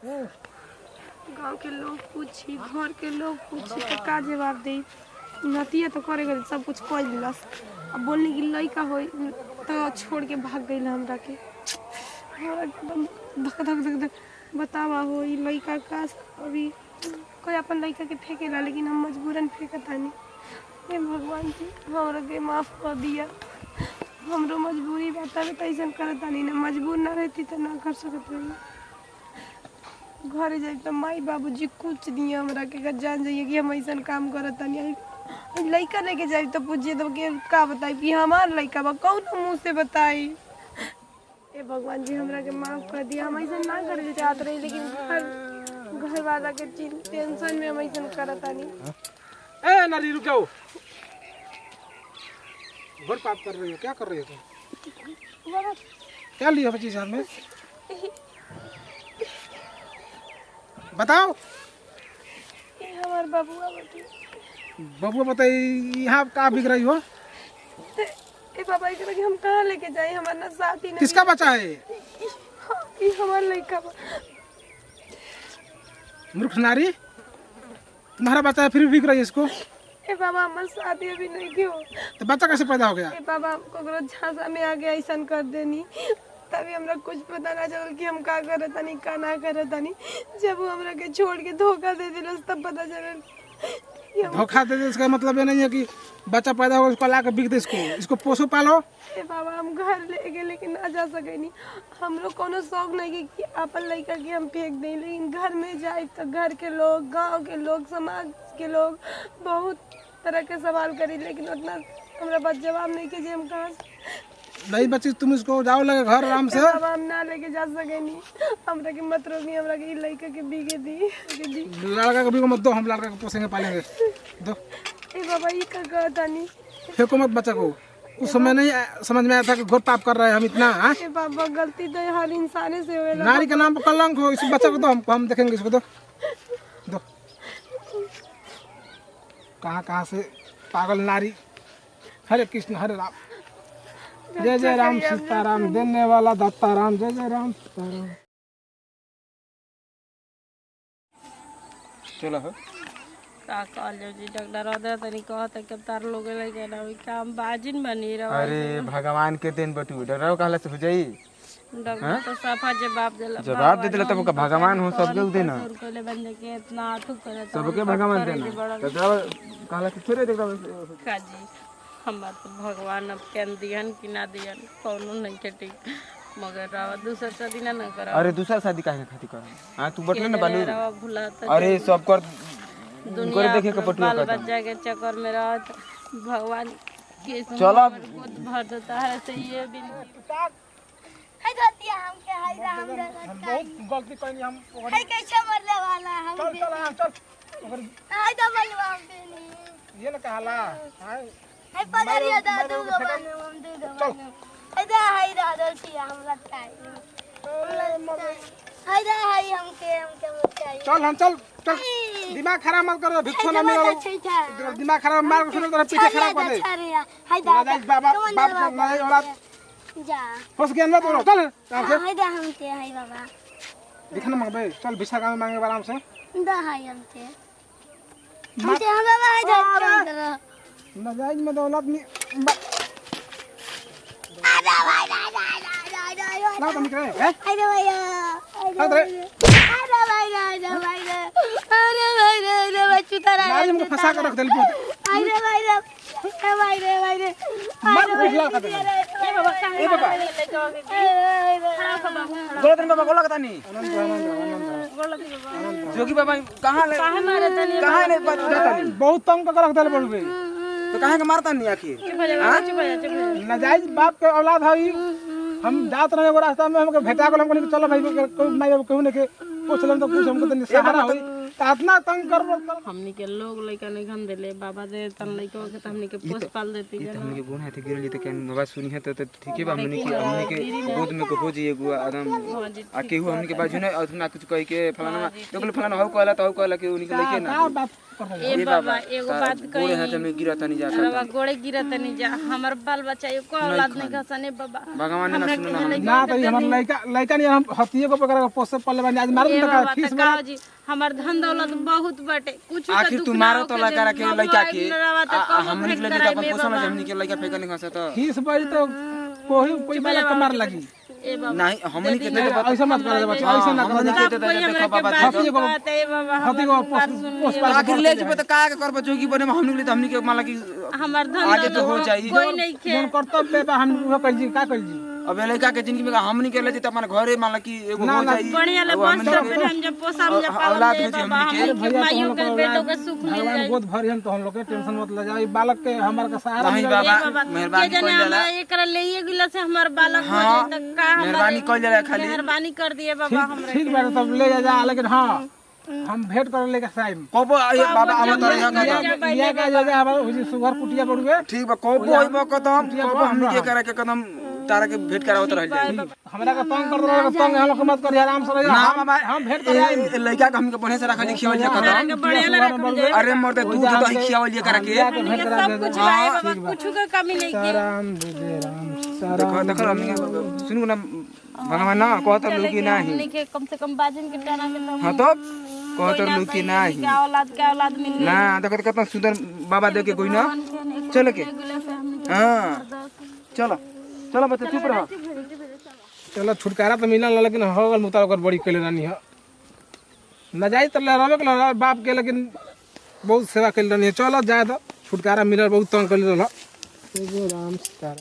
गांव के लोग पूछी, घर के लोग पूछी तो का जवाब दे। नतिया तो करे गई सब कुछ कह दिलस। अब बोलने की लड़का हो तो छोड़ के भाग गई हमरा के। हमरा एकदम धक धक धक धक बतावा हो ई लड़का का अभी कोई अपन लड़का के फेंकेला लेकिन हम मजबूरन फेंकतानी। हे भगवान जी हमरा के माफ कर दिया। हमरो मजबूरी बतावे तो ऐसा करतानी ना, मजबूर ना रहती तो ना कर सकत रही। घरे जाए तो माई बाबूजी कुछ दिए हमरा के जान जाइए कि हम ऐसा काम करतानी। लड़का लेके जाए तो पूछिए तो के का बताई कि हमार लड़का बा, कौन मुँह से बताई। ए भगवान जी हमरा के माफ कर दिया। हम ऐसा ना करे चाहत रही लेकिन घर वाला के टेंशन में हम ऐसा करतानी। ए नारी रुक जाओ, घर पाप कर रही हो, क्या कर रही हो तुम? क्या लिया 25,000 में बताओ। हमार बबुआ बबुआ बताइए यहाँ कहाँ बिक रही हो? ए बाबा इधर हम कहाँ लेके जाए, हमारा ना साथी नहीं। किसका बच्चा है? ये हमारा लड़का बा। मूर्ख नारी, तुम्हारा बच्चा है फिर भी बिक रही है इसको? ए बाबा हमारे शादी अभी नहीं की हो तो बच्चा कैसे पैदा हो गया? ए बाबा को झांसा में आ गया ऐसा कर देनी, तभी हमरा कुछ पता ना चल कि हम का करतानी का ना करतानी। जब वो हमरा के छोड़ के धोखा दे दिलस तब पता चलल। धोखा दे दे इसका मतलब ये नहीं है कि बच्चा पैदा होगा उसको ला के बिक दे, इसको पोसो पालो। ए बाबा हम घर ले गए लेकिन ना जा सके नहीं। हमरो कोनो शौक नहीं कि अपन लड़का के हम फेंक दें, लेकिन घर में जाए तो घर के लोग, गांव के लोग, समाज के लोग बहुत तरह के सवाल करी, लेकिन उतना हमरा पास जवाब नहीं कि हम कहाँ नहीं बच्ची तुम इसको जाओ लगे घर आराम से। बाबा हम ना लेके जा सके नहीं, हमरा के मत रोकी, हमरा के लड़का के बीगे दी। लड़का कभी को मत दो, हम लड़का को पोसेंगे पालेंगे। दो ए बाबा ये का कहता नहीं, फेंको मत बच्चा को। उस समय नहीं समझ में आया था कि घोर पाप कर रहे हैं हम इतना। ए बाबा गलती तो हर इंसान से होएला। नारी के नाम पर कलंक हो, इस बच्चा को दो, हम देखेंगे इसको। दो दो कहाँ से पागल नारी। हरे कृष्ण हरे राम, जय जय राम सीताराम, देने वाला दत्ता राम, जय जय राम सीताराम। चलो हो का कॉलेज जी डॉक्टर आदर तनी कहत के तार लोग लगे ना काम बाजिन बनी रहो। अरे भगवान के दिन बटू डराओ कहला से हो जाई। डॉक्टर तो सफा जवाब देला, जवाब दे देला तब भगवान हो सबके देना, कोले बंदे के इतना आथु करे सबके भगवान देना। तो कहला से थोड़े देखा का जी हमार तो भगवान अब केन दियन कि ना दियन कोनो नहीं के ठीक, मगर रावा दूसरा शादी ना करा। अरे दूसरा शादी काहे खातिर कर? हां तू बटले ना बालू। रावा भुला तो अरे सब कर दुनिया देखे के पटुआ बाल बच्चा के चक्कर में रहा भगवान के चलो भर देता है तो ये भी हाय धतिया हमके हाय राम हम बहुत गलती कइनी, हम हाय कैसे मरले वाला हम चल चल चल हाय डबल वाम देनी ये ना कहला। हाय हाय पगरिया दादू गवन हम दे गवन हाय दा हाय धतिया हम लगता हाय दा हाय हमके मचाई। चल हम चल चल, दिमाग खराब मत करो, भिक्षु ना मिलो। दिमाग खराब मार के सुनो तेरा पीछे खराब कर दे। हाय दा बाबा बाप का नहीं औलाद जा फंस गया ना तो चल हाय दा हमके हाय बाबा दिखना मंगबे। चल भिक्षा का मांगे आराम से। दा हाय हमके हम बाबा हाय दा नजायज में दौलत नहीं ना तो निकले हैं। अरे भैया अरे अरे बच्चू तारा नारी हमको फंसा कर रख दे। अरे मत बुझला कर दे। ए बाबा गोलतन बाबा गोला कता नहीं जोगी बाबा कहां ले मारे तनी कहां ले जाता नहीं बहुत तंग कर रख दे बोलबे तो काहे के मारता नहीं आखिर? नजायज बाप के औलाद है। हम जात रहे रास्ता में हमके भेटा को हमको चलो भाई कोई नहीं कोई नहीं के पूछलन तो कुछ हमको तो सहारा होई। इतना तंग कर हमनी के लोग लइका नहीं घन देले बाबा दे तन लइका के त हमनी के पोस पाल देती ई त हमनी के गोना थे गिरली त केन बाबा सुनी है तो ठीक है बा हमनी के गोद में को हो जी एगो आदम आ केहू हमनी के बाजू ना ना कुछ कह के फलाना देखल फलाना हो कहला तो कहला के उनी के लेके ना बात ए बाबा एगो बात कही गोड़े हाथ में गिरत नहीं जा बाबा गोड़े गिरत नहीं जा हमर बाल बच्चा एको औलाद नहीं घसने बाबा भगवान ना सुनो ना ना तो हमर लइका नहीं हम हथिये को पकड़ के पोसे पल्ले बनी आज मार बाबा त का जी हमर धन दौलत बहुत बटे कुछ आखिर तू मारो तो लगा के लइका के हमनी के लेके अपन पोसना हमनी के लइका फेंकने खसा तो फीस बड़ी तो कोई बाला कमार लगी ए बाबा नहीं हमनी के ऐसा मत करे बच्चा ऐसा ना हमनी के देखो बाबा हथिये को हथिये को पोस पाल आखिर ले जे पता का करब जोगी बने हमनी के हमनी के माला की हमर धन आगे तो हो जाई कोई नहीं खे जोन कर्तव्य बा हम वो कर जी का कर जी अब लड़का के जिंदगी में हमनी के ले जे त अपन घरे माला की एगो हो जाई बढ़िया ले बस फिर हम जब पोसा हम जब औलाद पाल हो बाबा जी हम माइयों के बेटों के सुख मिल भगवान जाए बहुत भरी हम तो हम लोग के टेंशन मत ले जाई बालक के हमार का सहारा नहीं मिल बाबा मेहरबानी के जने कर देला हमरा एकरा लेइए गिला से हमर बालक हो जाए त का मेहरबानी कर देला खाली मेहरबानी कर दिए बाबा हमरे ठीक बात तब ले जा लेकिन हां हम भेंट कर लेके टाइम कोबो बाबा हम तो यहाँ का ये का जगह हमार हुजी सुगर कुटिया पड़ुए ठीक बा कोबो होइबो कदम कोबो हमनी के करे के कदम तारा के भेंट करावत रह जाई हमरा का तंग कर दो तंग हम लोग मत करिए आराम से रहिए ना बाबा हम भेंट कर लड़का के हमके बढ़िया से रखली खियावल जे कदम बढ़िया ले रखल जाए अरे मोर तो दूध दही खियावल जे करा के हमनी के सब कुछ लाए बाबा कुछ के कमी नहीं के राम दे राम देखो देखो हमनी के सुनु ना भगवान ना कहत लोग की नहीं हमनी के कम से कम बाजन के टाना के तो हां तो कहत लोग की नहीं क्या औलाद मिल ना देखो तो कितना सुंदर बाबा दे के कोई ना चल के हां चलो चलो बच्चा चुप रहो चलो छुटकारा तो मिलल लेकिन हो गल मुताबिक ओकर बड़ी कैले रानी है न जाई त ले रहबे के बाप के लेकिन बहुत सेवा कैले रानी है चलो जाए तो छुटकारा मिलल बहुत तंग कैले रहल राम सीता